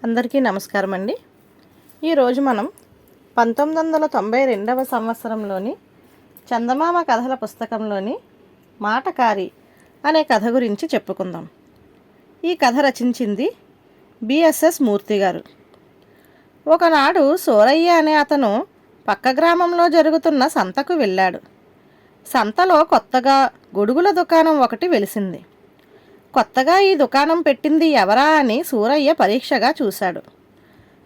అందరికీ నమస్కారం అండి. ఈరోజు మనం 1992వ సంవత్సరంలోని చందమామ కథల పుస్తకంలోని మాటకారి అనే కథ గురించి చెప్పుకుందాం. ఈ కథ రచించింది బిఎస్ఎస్ మూర్తి గారు. ఒకనాడు సూరయ్య అనే అతను పక్క గ్రామంలో జరుగుతున్న సంతకు వెళ్ళాడు. సంతలో కొత్తగా గొడుగుల దుకాణం ఒకటి వెలిసింది. కొత్తగా ఈ దుకాణం పెట్టింది ఎవరా అని సూరయ్య పరీక్షగా చూశాడు.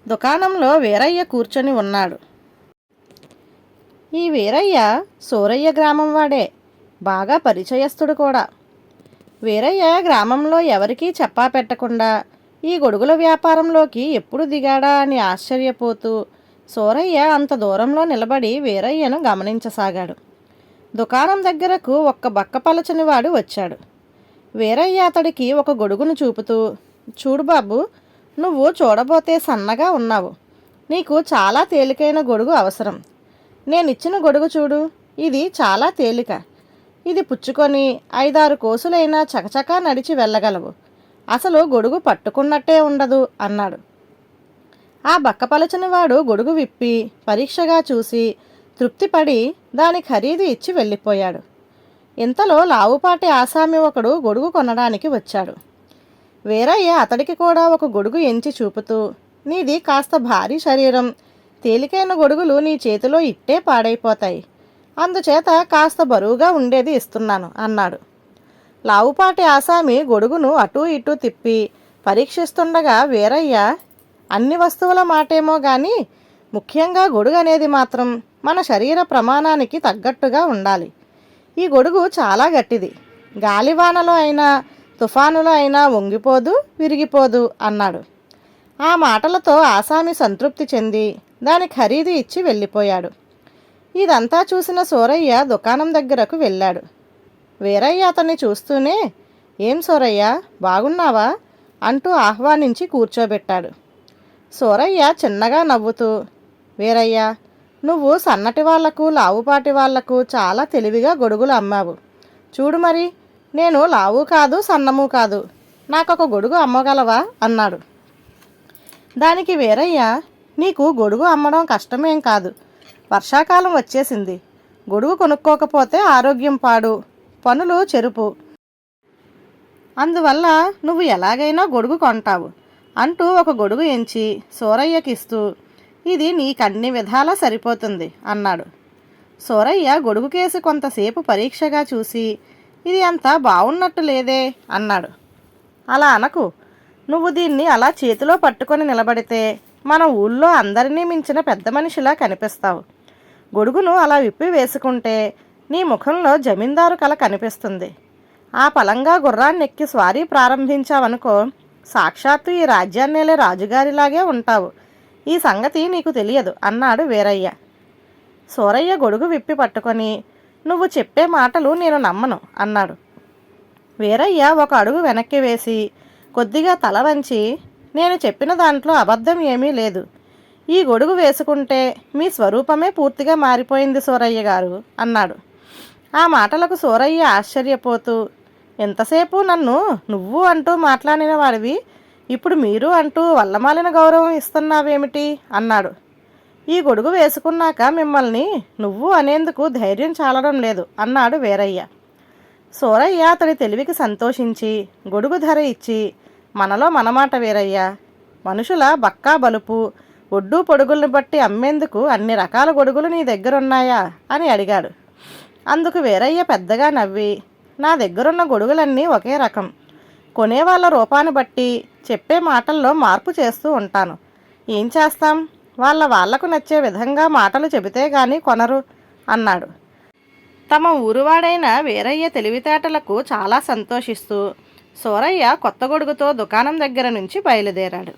దుకాణంలో వీరయ్య కూర్చొని ఉన్నాడు. ఈ వీరయ్య సూరయ్య గ్రామం వాడే, బాగా పరిచయస్తుడు కూడా. వీరయ్య గ్రామంలో ఎవరికీ చెప్పా పెట్టకుండా ఈ గొడుగుల వ్యాపారంలోకి ఎప్పుడు దిగాడా అని ఆశ్చర్యపోతూ సూరయ్య అంత దూరంలో నిలబడి వీరయ్యను గమనించసాగాడు. దుకాణం దగ్గరకు ఒక్క బక్కపలచని వాడు వచ్చాడు. వీరయ్య అతడికి ఒక గొడుగును చూపుతూ, చూడు బాబు, నువ్వు చూడబోతే సన్నగా ఉన్నావు. నీకు చాలా తేలికైన గొడుగు అవసరం. నేనిచ్చిన గొడుగు చూడు, ఇది చాలా తేలిక. ఇది పుచ్చుకొని 5-6 కోసులైనా చకచకా నడిచి వెళ్ళగలవు. అసలు గొడుగు పట్టుకున్నట్టే ఉండదు అన్నాడు. ఆ బక్కపలచని వాడు గొడుగు విప్పి పరీక్షగా చూసి తృప్తిపడి దాని ఖరీదు ఇచ్చి వెళ్ళిపోయాడు. ఇంతలో లావుపాటి ఆసామి ఒకడు గొడుగు కొనడానికి వచ్చాడు. వీరయ్య అతడికి కూడా ఒక గొడుగు ఎంచి చూపుతూ, నీది కాస్త భారీ శరీరం, తేలికైన గొడుగులు నీ చేతిలో ఇట్టే పాడైపోతాయి. అందుచేత కాస్త బరువుగా ఉండేది ఇస్తున్నాను అన్నాడు. లావుపాటి ఆసామి గొడుగును అటూ ఇటూ తిప్పి పరీక్షిస్తుండగా వీరయ్య, అన్ని వస్తువుల మాటేమో గాని ముఖ్యంగా గొడుగు అనేది మాత్రం మన శరీర ప్రమాణానికి తగ్గట్టుగా ఉండాలి. ఈ గొడుగు చాలా గట్టిది. గాలివానలో అయినా తుఫానులో అయినా వంగిపోదు, విరిగిపోదు అన్నాడు. ఆ మాటలతో ఆసామి సంతృప్తి చెంది దాని ఖరీదు ఇచ్చి వెళ్ళిపోయాడు. ఇదంతా చూసిన సూరయ్య దుకాణం దగ్గరకు వెళ్ళాడు. వీరయ్య అతన్ని చూస్తూనే, ఏం సూరయ్య, బాగున్నావా అంటూ ఆహ్వానించి కూర్చోబెట్టాడు. సూరయ్య చిన్నగా నవ్వుతూ, వీరయ్య, నువ్వు సన్నటి వాళ్లకు లావుపాటి వాళ్లకు చాలా తెలివిగా గొడుగులు అమ్మావు. చూడు మరి, నేను లావు కాదు సన్నము కాదు, నాకొక గొడుగు అమ్మగలవా అన్నాడు. దానికి వీరయ్య, నీకు గొడుగు అమ్మడం కష్టమేం కాదు. వర్షాకాలం వచ్చేసింది. గొడుగు కొనుక్కోకపోతే ఆరోగ్యం పాడు, పనులు చెరుపు. అందువల్ల నువ్వు ఎలాగైనా గొడుగు కొంటావు అంటూ ఒక గొడుగు ఎంచి సూరయ్యకిస్తూ, ఇది నీకన్ని విధాలా సరిపోతుంది అన్నాడు. సూరయ్య గొడుగు కేసి కొంతసేపు పరీక్షగా చూసి, ఇది అంతా బాగున్నట్టు లేదే అన్నాడు. అలా అనకు. నువ్వు దీన్ని అలా చేతిలో పట్టుకొని నిలబడితే మన ఊళ్ళో అందరినీ మించిన పెద్ద మనిషిలా కనిపిస్తావు. గొడుగును అలా విప్పి వేసుకుంటే నీ ముఖంలో జమీందారు కళ కనిపిస్తుంది. ఆ పలంగా గుర్రాన్నెక్కి స్వారీ ప్రారంభించావనుకో, సాక్షాత్తు ఈ రాజ్యాన్నేలే రాజుగారిలాగే ఉంటావు. ఈ సంగతి నీకు తెలియదు అన్నాడు వీరయ్య. సూరయ్య గొడుగు విప్పి పట్టుకొని, నువ్వు చెప్పే మాటలు నేను నమ్మను అన్నాడు. వీరయ్య ఒక అడుగు వెనక్కి వేసి కొద్దిగా తల వంచి, నేను చెప్పిన దాంట్లో అబద్ధం ఏమీ లేదు. ఈ గొడుగు వేసుకుంటే మీ స్వరూపమే పూర్తిగా మారిపోయింది సూరయ్య గారు అన్నాడు. ఆ మాటలకు సూరయ్య ఆశ్చర్యపోతూ, ఎంతసేపు నన్ను నువ్వు అంటూ మాట్లాడిన వాడివి ఇప్పుడు మీరు అంటూ వల్లమాలిన గౌరవం ఇస్తున్నావేమిటి అన్నాడు. ఈ గొడుగు వేసుకున్నాక మిమ్మల్ని నువ్వు అనేందుకు ధైర్యం చాలడం లేదు అన్నాడు వీరయ్య. సూరయ్య అతడి తెలివికి సంతోషించి గొడుగు ధర ఇచ్చి, మనలో మనమాట వీరయ్య, మనుషుల బక్కా బలుపు ఒడ్డు పొడుగులను బట్టి అమ్మేందుకు అన్ని రకాల గొడుగులు నీ దగ్గరున్నాయా అని అడిగాడు. అందుకు వీరయ్య పెద్దగా నవ్వి, నా దగ్గరున్న గొడుగులన్నీ ఒకే రకం. కొనేవాళ్ళ రూపాన్ని బట్టి చెప్పే మాటల్లో మార్పు చేస్తూ ఉంటాను. ఏం చేస్తాం, వాళ్లకు నచ్చే విధంగా మాటలు చెబితే గాని కొనరు అన్నాడు. తమ ఊరువాడైన వీరయ్య తెలివితేటలకు చాలా సంతోషిస్తూ సూరయ్య కొత్త గొడుగుతో దుకాణం దగ్గర నుంచి బయలుదేరాడు.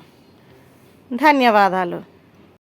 ధన్యవాదాలు.